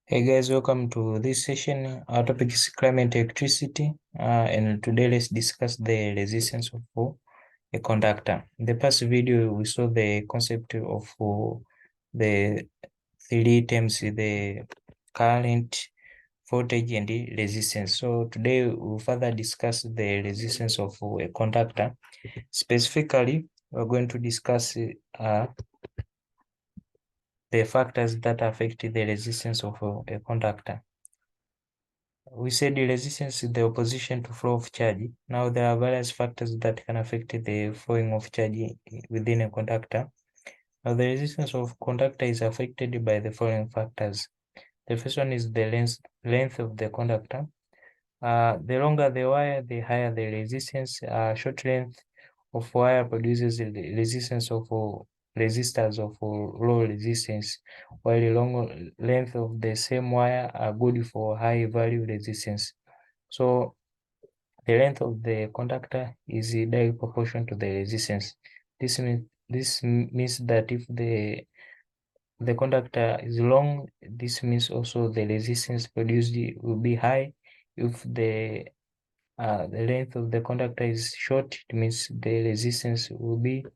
Hey guys, welcome to this session. Our topic is climate electricity, and today let's discuss the resistance of a conductor. In the past video, we saw the concept of the three terms: the current, voltage, and the resistance. So today we'll further discuss the resistance of a conductor. Specifically, we're going to discuss the factors that affect the resistance of a conductor. We said the resistance is the opposition to flow of charge. Now there are various factors that can affect the flowing of charge within a conductor. Now the resistance of conductor is affected by the following factors. The first one is the length of the conductor. The longer the wire, the higher the resistance. Short length of wire produces the resistance of resistors of low resistance, while the long length of the same wire are good for high value resistance. So the length of the conductor is direct proportion to the resistance. This means that if the conductor is long, this means also the resistance produced will be high. If the length of the conductor is short, it means the resistance will be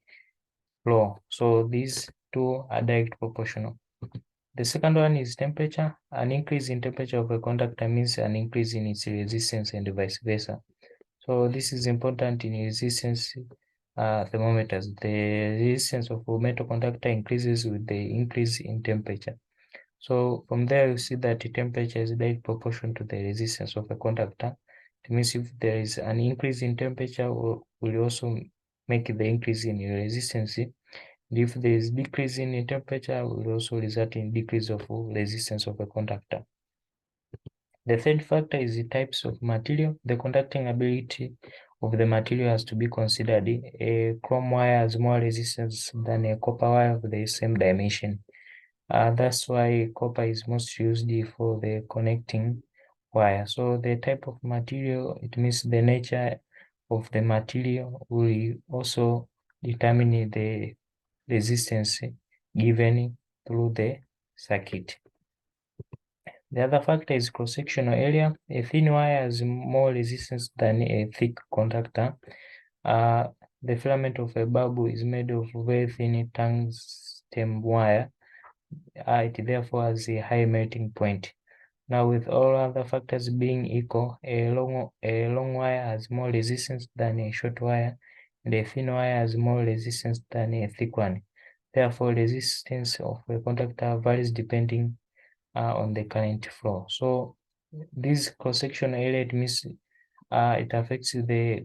low. So these two are direct proportional. The second one is temperature. An increase in temperature of a conductor means an increase in its resistance and vice versa. So this is important in resistance thermometers. The resistance of a metal conductor increases with the increase in temperature. So from there you see that the temperature is direct proportion to the resistance of a conductor. It means if there is an increase in temperature, will also make the increase in your resistance. If there is decrease in temperature, will also result in decrease of resistance of a conductor. The third factor is the types of material. The conducting ability of the material has to be considered. A chrome wire has more resistance than a copper wire of the same dimension. That's why copper is most used for the connecting wire. So the type of material, it means the nature of the material will also determine the resistance given through the circuit. The other factor is cross-sectional area. A thin wire has more resistance than a thick conductor. The filament of a bulb is made of very thin tungsten wire. It therefore has a high melting point. Now, with all other factors being equal, a long wire has more resistance than a short wire, and a thin wire has more resistance than a thick one. Therefore, resistance of a conductor varies depending on the current flow. So this cross-section area, it means it affects the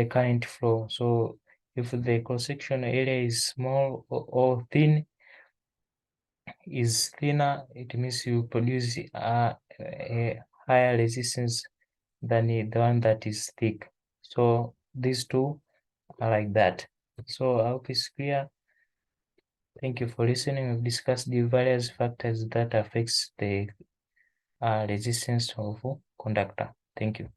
current flow. So if the cross-section area is small or thin, is thinner, it means you produce a higher resistance than the one that is thick. So these two are like that. So I hope it's clear. Thank you for listening. We've discussed the various factors that affects the resistance of conductor. Thank you.